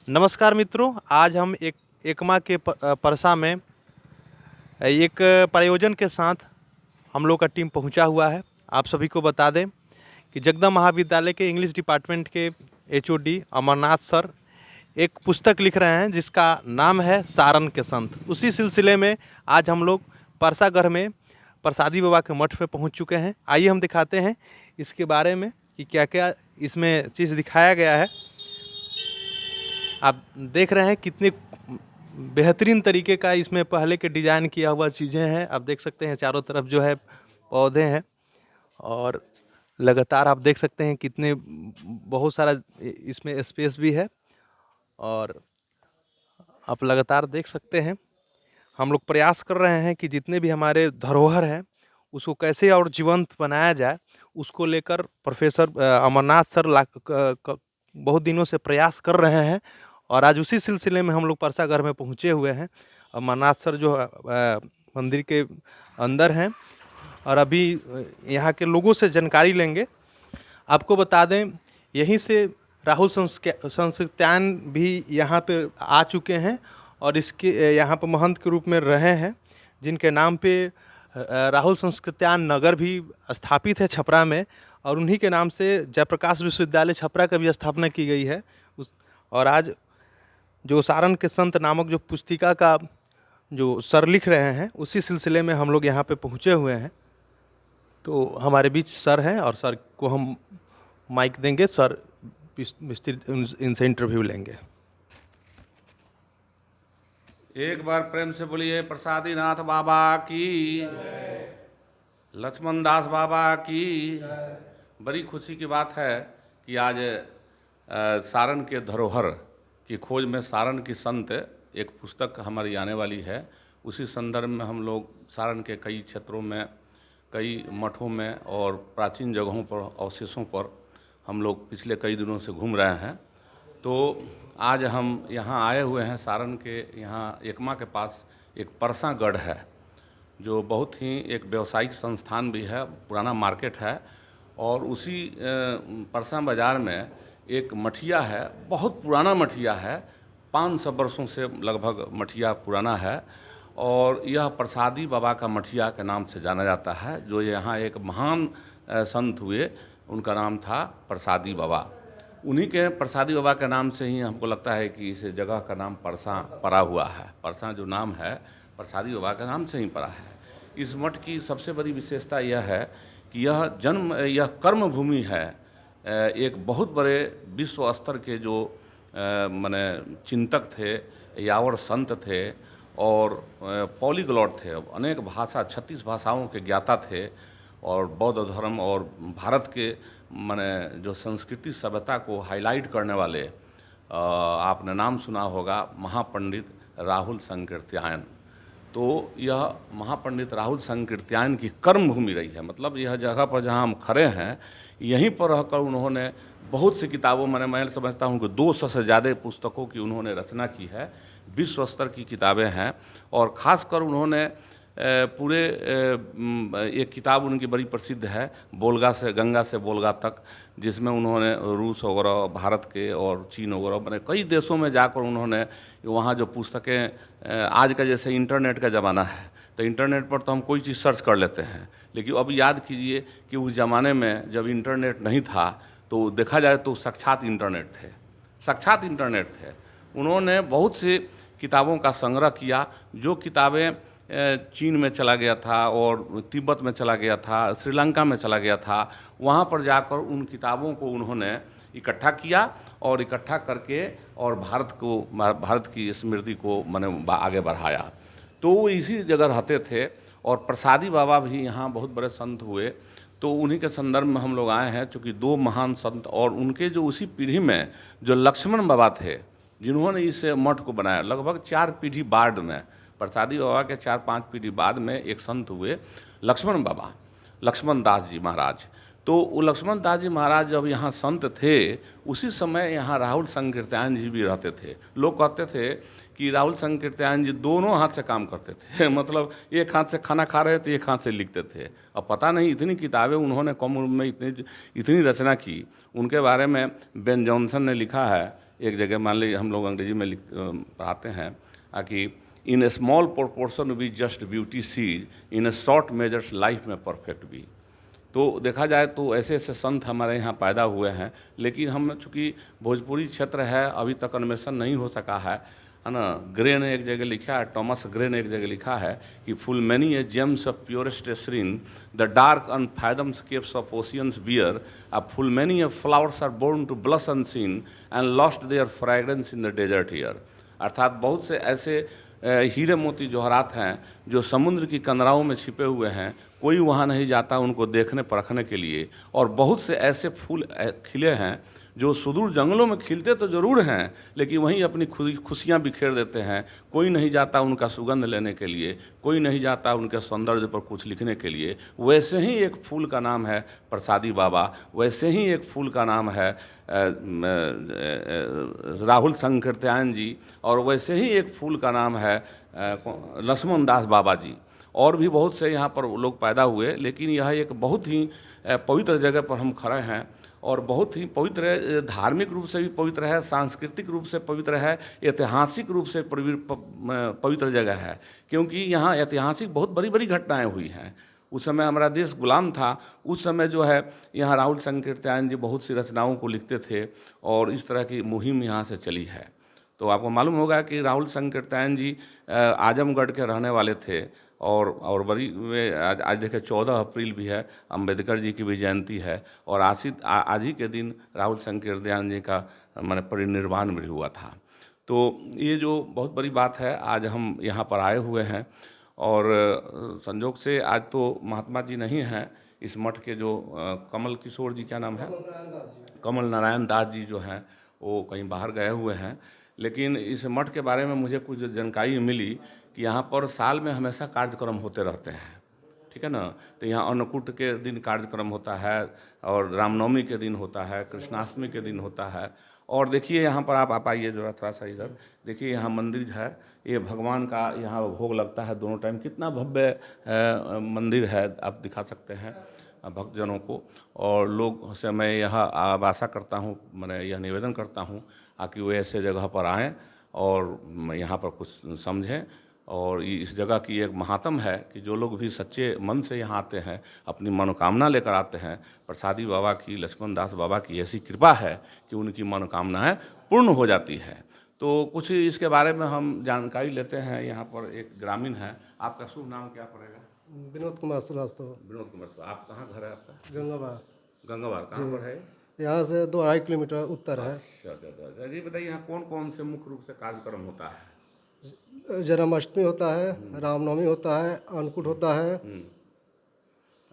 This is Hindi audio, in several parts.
नमस्कार मित्रों, आज हम एकमा के परसा में एक प्रयोजन के साथ हम लोग का टीम पहुंचा हुआ है। आप सभी को बता दें कि जगदम महाविद्यालय के इंग्लिश डिपार्टमेंट के एचओडी अमरनाथ सर एक पुस्तक लिख रहे हैं जिसका नाम है सारन के संत। उसी सिलसिले में आज हम लोग परसागढ़ में प्रसादी बाबा के मठ पे पहुंच चुके हैं। आइए हम दिखाते हैं इसके बारे में कि क्या क्या इसमें चीज़ दिखाया गया है। आप देख रहे हैं कितने बेहतरीन तरीके का इसमें पहले के डिज़ाइन किया हुआ चीज़ें हैं। आप देख सकते हैं चारों तरफ जो है पौधे हैं और लगातार आप देख सकते हैं कितने बहुत सारा इसमें स्पेस भी है और आप लगातार देख सकते हैं। हम लोग प्रयास कर रहे हैं कि जितने भी हमारे धरोहर हैं उसको कैसे और जीवंत बनाया जाए, उसको लेकर प्रोफेसर अमरनाथ सर बहुत दिनों से प्रयास कर रहे हैं और आज उसी सिलसिले में हम लोग परसागढ़ में पहुंचे हुए हैं। अमरनाथ सर जो मंदिर के अंदर हैं और अभी यहाँ के लोगों से जानकारी लेंगे। आपको बता दें यहीं से राहुल संस्कृत्यान भी यहाँ पे आ चुके हैं और इसके यहाँ पर महंत के रूप में रहे हैं, जिनके नाम पे राहुल संस्कृत्यान नगर भी स्थापित है छपरा में और उन्हीं के नाम से जयप्रकाश विश्वविद्यालय छपरा का भी स्थापना की गई है। और आज जो सारन के संत नामक जो पुस्तिका का जो सर लिख रहे हैं उसी सिलसिले में हम लोग यहाँ पे पहुँचे हुए हैं। तो हमारे बीच सर हैं और सर को हम माइक देंगे, सर विस्तृत इनसे इंटरव्यू लेंगे। एक बार प्रेम से बोलिए प्रसादी नाथ बाबा की, लक्ष्मण दास बाबा की। बड़ी खुशी की बात है कि आज सारन के धरोहर की खोज में सारन की संत एक पुस्तक हमारी आने वाली है। उसी संदर्भ में हम लोग सारन के कई क्षेत्रों में, कई मठों में और प्राचीन जगहों पर, अवशेषों पर हम लोग पिछले कई दिनों से घूम रहे हैं। तो आज हम यहाँ आए हुए हैं सारन के, यहाँ एकमा के पास एक परसागढ़ है जो बहुत ही एक व्यवसायिक संस्थान भी है, पुराना मार्केट है। और उसी परसा बाज़ार में एक मठिया है, बहुत पुराना मठिया है, 500 वर्षों से लगभग मठिया पुराना है और यह प्रसादी बाबा का मठिया के नाम से जाना जाता है। जो यहाँ एक महान संत हुए, उनका नाम था प्रसादी बाबा। उन्हीं के प्रसादी बाबा के नाम से ही हमको लगता है कि इस जगह का नाम परसा पड़ा हुआ है। परसा जो नाम है प्रसादी बाबा के नाम से ही पड़ा है। इस मठ की सबसे बड़ी विशेषता यह है कि यह कर्म भूमि है। एक बहुत बड़े विश्व स्तर के जो माने चिंतक थे, यावर संत थे और पॉलीग्लॉट थे, अनेक भाषा 36 भाषाओं के ज्ञाता थे और बौद्ध धर्म और भारत के माने जो संस्कृति सभ्यता को हाईलाइट करने वाले, आपने नाम सुना होगा महापंडित राहुल संकीर्त्यायन। तो यह महापंडित राहुल संकीर्त्यायन की कर्म भूमि रही है। मतलब यह जगह पर जहाँ हम खड़े हैं, यहीं पर रहकर उन्होंने बहुत सी किताबों, मैं समझता हूँ कि 200 से ज़्यादा पुस्तकों की उन्होंने रचना की है। विश्व स्तर की किताबें हैं और ख़ासकर उन्होंने पूरे एक किताब उनकी बड़ी प्रसिद्ध है, बोलगा से गंगा से बोलगा तक, जिसमें उन्होंने रूस वगैरह, भारत के और चीन वगैरह मैंने कई देशों में जाकर उन्होंने वहाँ जो पुस्तकें, आज का जैसे इंटरनेट का ज़माना है तो इंटरनेट पर तो हम कोई चीज़ सर्च कर लेते हैं, लेकिन अब याद कीजिए कि उस ज़माने में जब इंटरनेट नहीं था तो देखा जाए तो साक्षात इंटरनेट थे, साक्षात इंटरनेट थे। उन्होंने बहुत सी किताबों का संग्रह किया। जो किताबें चीन में चला गया था और तिब्बत में चला गया था, श्रीलंका में चला गया था, वहाँ पर जाकर उन किताबों को उन्होंने इकट्ठा किया और इकट्ठा करके और भारत की स्मृति को मैंने आगे बढ़ाया। तो वो इसी जगह रहते थे और प्रसादी बाबा भी यहाँ बहुत बड़े संत हुए। तो उन्हीं के संदर्भ में हम लोग आए हैं, चूँकि 2 महान संत और उनके जो उसी पीढ़ी में जो लक्ष्मण बाबा थे, जिन्होंने इस मठ को बनाया, लगभग 4 पीढ़ी बाद में, प्रसादी बाबा के 4-5 पीढ़ी बाद में एक संत हुए लक्ष्मण बाबा, लक्ष्मण दास जी महाराज। तो वो लक्ष्मण दास जी महाराज जब यहाँ संत थे, उसी समय यहाँ राहुल संकीर्त्यायन जी भी रहते थे। लोग कहते थे कि राहुल संकीर्त्यायन जी दोनों हाथ से काम करते थे मतलब एक हाथ से खाना खा रहे थे, एक हाथ से लिखते थे। अब पता नहीं इतनी किताबें उन्होंने कम उम्र में इतनी रचना की। उनके बारे में बेन जॉनसन ने लिखा है एक जगह मान लीजिए हम लोग अंग्रेजी में पढ़ाते हैं कि in a small proportion we just beauties see, in a short measures life may perfect be. तो देखा जाए तो ऐसे ऐसे संत हमारे यहाँ पैदा हुए हैं, लेकिन हम चूँकि भोजपुरी क्षेत्र है अभी तक अन्वेषण नहीं हो सका है ना। ग्रे ने एक जगह लिखा है, टॉमस ग्रे ने एक जगह लिखा है कि full many a gems of purest serene the dark unfathomed caves of oceans bear a full many a flowers are born to blush unseen and lost their fragrance in the desert air. अर्थात बहुत से ऐसे हीरे मोती जवाहरात हैं जो समुद्र की कंदराओं में छिपे हुए हैं, कोई वहाँ नहीं जाता उनको देखने परखने के लिए। और बहुत से ऐसे फूल खिले हैं जो सुदूर जंगलों में खिलते तो ज़रूर हैं, लेकिन वहीं अपनी खुशियाँ बिखेर देते हैं। कोई नहीं जाता उनका सुगंध लेने के लिए, कोई नहीं जाता उनके सौंदर्य पर कुछ लिखने के लिए। वैसे ही एक फूल का नाम है प्रसादी बाबा, वैसे ही एक फूल का नाम है राहुल संकीर्तन जी, और वैसे ही एक फूल का नाम है लक्ष्मण दास बाबा जी। और भी बहुत से यहाँ पर लोग पैदा हुए, लेकिन यह एक बहुत ही पवित्र जगह पर हम खड़े हैं और बहुत ही पवित्र है, धार्मिक रूप से भी पवित्र है, सांस्कृतिक रूप से पवित्र है, ऐतिहासिक रूप से पवित्र जगह है। क्योंकि यहाँ ऐतिहासिक बहुत बड़ी बड़ी घटनाएं हुई हैं। उस समय हमारा देश गुलाम था, उस समय जो है यहाँ राहुल संकीर्तन जी बहुत सी रचनाओं को लिखते थे और इस तरह की मुहिम यहाँ से चली है। तो आपको मालूम होगा कि राहुल संकीर्तन जी आजमगढ़ के रहने वाले थे और बड़ी वे आज देखिए 14 अप्रैल भी है, अंबेडकर जी की भी जयंती है और आज ही के दिन राहुल संकीर्तन जी का माने परिनिर्वाण भी हुआ था। तो ये जो बहुत बड़ी बात है, आज हम यहाँ पर आए हुए हैं और संजोग से आज तो महात्मा जी नहीं हैं इस मठ के, जो कमल किशोर जी, क्या नाम है, कमल नारायण दास जी जो हैं वो कहीं बाहर गए हुए हैं। लेकिन इस मठ के बारे में मुझे कुछ जानकारी मिली कि यहाँ पर साल में हमेशा कार्यक्रम होते रहते हैं, ठीक है ना। तो यहाँ अन्नकूट के दिन कार्यक्रम होता है और रामनवमी के दिन होता है, कृष्णाष्टमी के दिन होता है। और देखिए यहाँ पर आप आइए जरा थोड़ा सा इधर देखिए, यहाँ मंदिर है, ये भगवान का यहाँ भोग लगता है दोनों टाइम। कितना भव्य मंदिर है, आप दिखा सकते हैं भक्तजनों को। और लोग से मैं यह आशा करता हूँ, मैंने यह निवेदन करता हूँ कि वो ऐसे जगह पर आएँ और यहाँ पर कुछ समझें। और इस जगह की एक महात्म है कि जो लोग भी सच्चे मन से यहाँ आते हैं, अपनी मनोकामना लेकर आते हैं, प्रसादी बाबा की, लक्ष्मण दास बाबा की ऐसी कृपा है कि उनकी मनोकामनाएं पूर्ण हो जाती है। तो कुछ इसके बारे में हम जानकारी लेते हैं। यहाँ पर एक ग्रामीण है, आपका शुभ नाम क्या पड़ेगा? विनोद कुमार श्रीवास्तव। विनोद कुमार, आप कहाँ घर है आपका? गंगाबार। गंगाबार कहाँ पर है? यहाँ से 2-2.5 किलोमीटर उत्तर है। अच्छा जी, बताइए यहाँ कौन कौन से मुख्य रूप से कार्यक्रम होता है? जन्माष्टमी होता है, रामनवमी होता है, अन्नकूट होता है।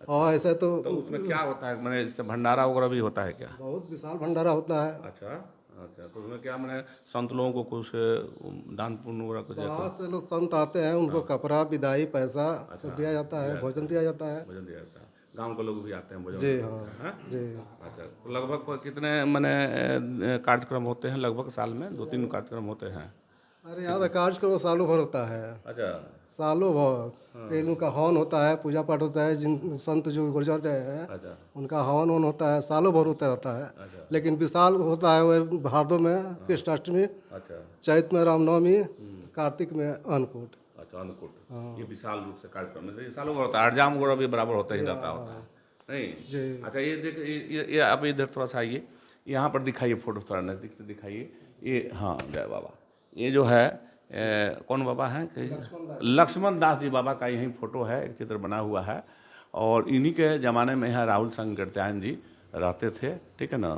और ऐसे तो उसमें क्या होता है, मैंने इससे भंडारा वगैरह भी होता है क्या? बहुत विशाल भंडारा होता है। अच्छा, तो उसमें क्या मैंने संत लोगों को कुछ दान पुण्य वगैरह कुछ बहुत से लोग संत आते हैं, उनको कपड़ा, विदाई, पैसा सब दिया जाता है, भोजन दिया जाता है। भोजन दिया जाता है, गांव के लोग भी आते हैं भोजन? जी हाँ, जी। अच्छा, तो लगभग कितने मैंने कार्यक्रम होते हैं? लगभग साल में 2-3 कार्यक्रम होते हैं? अरे यहाँ तो कार्यक्रम सालों भर होता है। अच्छा, सालों भर उनका हवन होता है, पूजा पाठ होता है। जिन संत जो गुजरते हैं अच्छा, उनका हवन होता है, सालों भर होता रहता है। अच्छा, लेकिन विशाल होता है वो भादों में कृष्णाष्टमी, अच्छा, चैत में रामनवमी, कार्तिक में अन्नकूट। अच्छा, अन्नकूट, ये विशाल रूप से कार्यक्रम है। ये सालों भर होता है, हरजाम वगैरह भी बराबर होता ही रहता होता है, नहीं जी। अच्छा, ये देख, ये आप इधर थोड़ा सा आइए, यहाँ पर दिखाइए, फोटो थोड़ा नजदीक से दिखाइए। ये हाँ, जय बाबा, ये जो है कौन बाबा हैं? लक्ष्मण दास जी बाबा का यही फोटो है, एक चित्र बना हुआ है। और इन्हीं के ज़माने में यहाँ राहुल संकीर्तन जी रहते थे, ठीक है ना।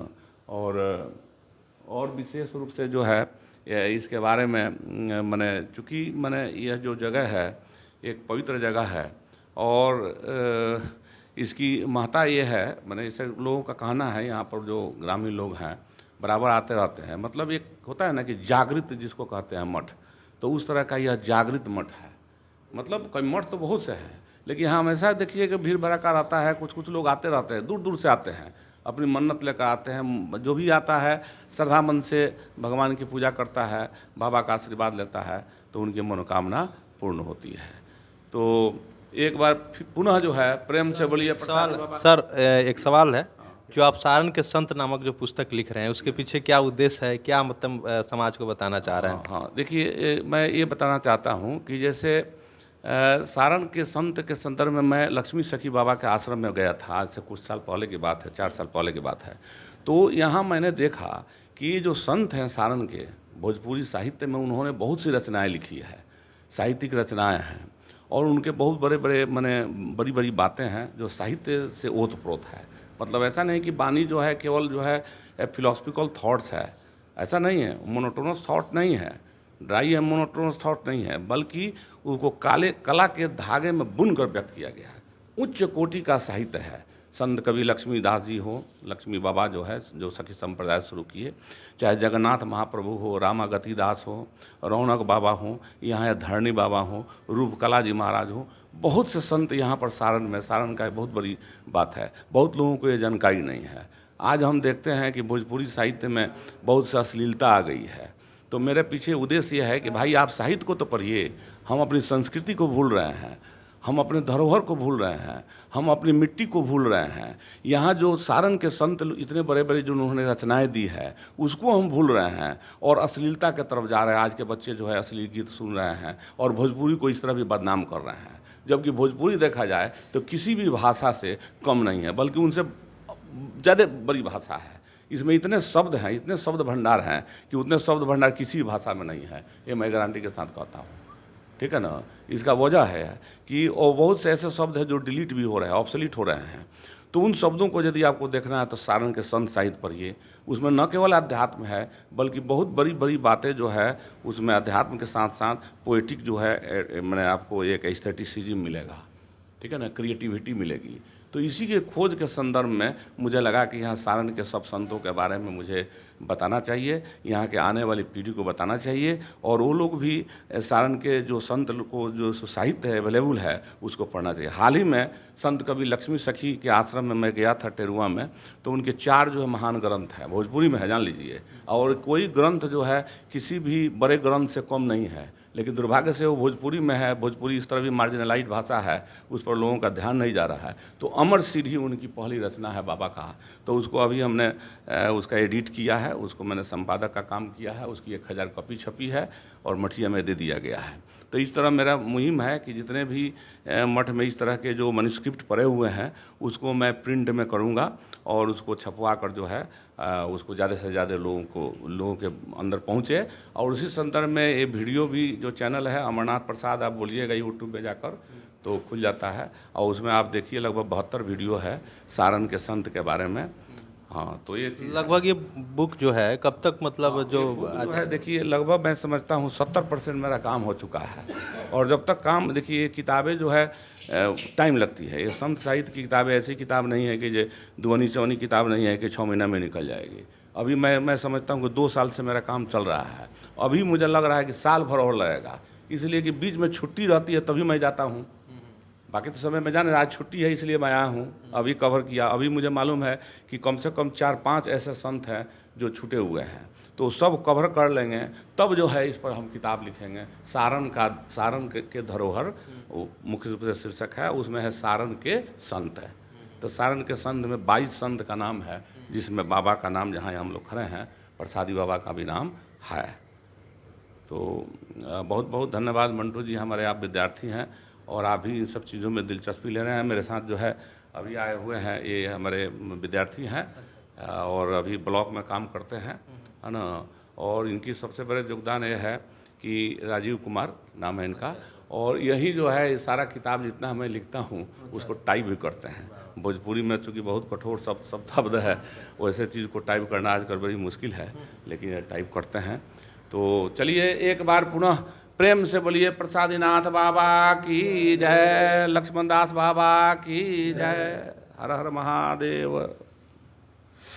और विशेष रूप से जो है इसके बारे में मैंने, चूँकि मैंने यह जो जगह है एक पवित्र जगह है और इसकी महत्ता ये है, मैंने इसे लोगों का कहना है, यहाँ पर जो ग्रामीण लोग हैं बराबर आते रहते हैं। मतलब एक होता है ना कि जागृत जिसको कहते हैं मठ, तो उस तरह का यह जागृत मठ है। मतलब कई मठ तो बहुत से हैं, लेकिन यहाँ हमेशा देखिए कि भीड़ भड़का रहता है। कुछ लोग आते रहते हैं, दूर दूर से आते हैं, अपनी मन्नत लेकर आते हैं। जो भी आता है श्रद्धा मन से भगवान की पूजा करता है, बाबा का आशीर्वाद लेता है, तो उनकी मनोकामना पूर्ण होती है। तो एक बार पुनः जो है प्रेम से बोलिए। सर एक सवाल है जो आप सारण के संत नामक जो पुस्तक लिख रहे हैं उसके पीछे क्या उद्देश्य है, क्या मतलब समाज को बताना चाह रहे हैं? हाँ, देखिए मैं ये बताना चाहता हूँ कि जैसे सारण के संत के संदर्भ में मैं लक्ष्मी सखी बाबा के आश्रम में गया था, आज से कुछ साल पहले की बात है, 4 साल पहले की बात है। तो यहाँ मैंने देखा कि ये जो संत हैं सारण के, भोजपुरी साहित्य में उन्होंने बहुत सी रचनाएं लिखी है, साहित्यिक रचनाएं हैं, और उनके बहुत बड़े बड़े माने बड़ी बड़ी बातें हैं जो साहित्य से ओतप्रोत है। मतलब ऐसा नहीं कि वाणी जो है केवल जो है फिलोसफिकल थॉट्स है, ऐसा नहीं है, मोनोटोनस थॉट नहीं है, ड्राई है मोनोटोनस थॉट नहीं है, बल्कि उसको काले कला के धागे में बुन कर व्यक्त किया गया है। उच्च कोटि का साहित्य है। संत कवि लक्ष्मीदास जी हो, लक्ष्मी बाबा जो है जो सखी संप्रदाय शुरू किए, चाहे जगन्नाथ महाप्रभु हो, रामागति दास हो, रौनक बाबा हो, यहाँ धरणी बाबा हो, रूपकला जी महाराज हो, बहुत से संत यहाँ पर सारण में, सारण का बहुत बड़ी बात है, बहुत लोगों को ये जानकारी नहीं है। आज हम देखते हैं कि भोजपुरी साहित्य में बहुत सी अश्लीलता आ गई है। तो मेरे पीछे उद्देश्य यह है कि भाई आप साहित्य को तो पढ़िए, हम अपनी संस्कृति को भूल रहे हैं, हम अपने धरोहर को भूल रहे हैं, हम अपनी मिट्टी को भूल रहे हैं। यहाँ जो सारण के संत इतने बड़े बड़े जो उन्होंने रचनाएं दी है उसको हम भूल रहे हैं और अश्लीलता की तरफ जा रहे हैं। आज के बच्चे जो है अश्लील गीत सुन रहे हैं और भोजपुरी को इस तरह भी बदनाम कर रहे हैं, जबकि भोजपुरी देखा जाए तो किसी भी भाषा से कम नहीं है, बल्कि उनसे ज़्यादा बड़ी भाषा है। इसमें इतने शब्द हैं, इतने शब्द भंडार हैं कि उतने शब्द भंडार किसी भाषा में नहीं है, ये मैं गारंटी के साथ कहता हूँ। ठीक है ना। इसका वजह है कि और बहुत से ऐसे शब्द हैं जो डिलीट भी हो रहे हैं, ऑब्सोलीट हो रहे हैं। तो उन शब्दों को यदि आपको देखना है तो सारण के संत साहित्य पढ़िए। उसमें न केवल अध्यात्म है बल्कि बहुत बड़ी बड़ी बातें जो है उसमें अध्यात्म के साथ साथ पोएटिक जो है मैंने आपको एक एस्थेटिसिज्म मिलेगा, ठीक है ना, क्रिएटिविटी मिलेगी। तो इसी के खोज के संदर्भ में मुझे लगा कि यहाँ सारण के सब संतों के बारे में मुझे बताना चाहिए, यहाँ के आने वाली पीढ़ी को बताना चाहिए, और वो लोग भी सारण के जो संत को जो साहित्य है अवेलेबल है उसको पढ़ना चाहिए। हाल ही में संत कवि लक्ष्मी सखी के आश्रम में मैं गया था टेरुआ में, तो उनके 4 जो है महान ग्रंथ हैं, भोजपुरी में है जान लीजिए, और कोई ग्रंथ जो है किसी भी बड़े ग्रंथ से कम नहीं है, लेकिन दुर्भाग्य से वो भोजपुरी में है। भोजपुरी इस तरह भी मार्जिनलाइज्ड भाषा है, उस पर लोगों का ध्यान नहीं जा रहा है। तो अमर सीढ़ी उनकी पहली रचना है बाबा का, तो उसको अभी हमने उसका एडिट किया है, उसको मैंने संपादक का काम किया है, उसकी 1000 कॉपी छपी है और मठिया में दे दिया गया है। तो इस तरह मेरा मुहिम है कि जितने भी मठ में इस तरह के जो मैन्युस्क्रिप्ट पड़े हुए हैं उसको मैं प्रिंट में करूँगा और उसको छपवा कर जो है उसको ज़्यादा से ज़्यादा लोगों के अंदर पहुँचे। और उसी संदर्भ में ये वीडियो भी जो चैनल है अमरनाथ प्रसाद, आप बोलिएगा यूट्यूब पे जाकर तो खुल जाता है, और उसमें आप देखिए लगभग 72 वीडियो है सारण के संत के बारे में। हाँ, तो ये लगभग ये बुक जो है कब तक मतलब जो है, देखिए लगभग मैं समझता हूँ 70% मेरा काम हो चुका है। और जब तक काम, देखिए ये किताबें जो है टाइम लगती है। ये संत साहित्य की किताबें ऐसी किताब नहीं है कि जो दुआनी चौनी किताब नहीं है कि 6 महीना में निकल जाएगी। अभी मैं समझता हूँ कि 2 साल से मेरा काम चल रहा है, अभी मुझे लग रहा है कि साल भर और लगेगा, इसलिए कि बीच में छुट्टी रहती है तभी मैं जाता हूँ। बाकी तो समय में जाने आज छुट्टी है इसलिए मैं आया हूँ, अभी कवर किया। अभी मुझे मालूम है कि कम से कम 4-5 ऐसे संत हैं जो छूटे हुए हैं, तो सब कवर कर लेंगे तब जो है इस पर हम किताब लिखेंगे। सारण के धरोहर मुख्य रूप से शीर्षक है, उसमें है सारण के संत है। तो सारण के संत में 22 संत का नाम है, जिसमें बाबा का नाम, जहाँ हम लोग खड़े हैं प्रसादी बाबा का भी नाम है। तो बहुत बहुत धन्यवाद मंटू जी, हमारे आप विद्यार्थी हैं और आप भी इन सब चीज़ों में दिलचस्पी ले रहे हैं। मेरे साथ जो है अभी आए हुए हैं ये हमारे विद्यार्थी हैं और अभी ब्लॉक में काम करते हैं, है ना। और इनकी सबसे बड़े योगदान ये है कि राजीव कुमार नाम है इनका, और यही जो है सारा किताब जितना मैं लिखता हूँ उसको टाइप भी करते हैं। भोजपुरी में चूँकि बहुत कठोर शब्द है, वैसे चीज़ को टाइप करना आजकल बड़ी मुश्किल है, लेकिन ये टाइप करते हैं। तो चलिए एक बार पुनः प्रेम से बोलिए प्रसादीनाथ बाबा की जय, लक्ष्मण दास बाबा की जय। हर हर महादेव।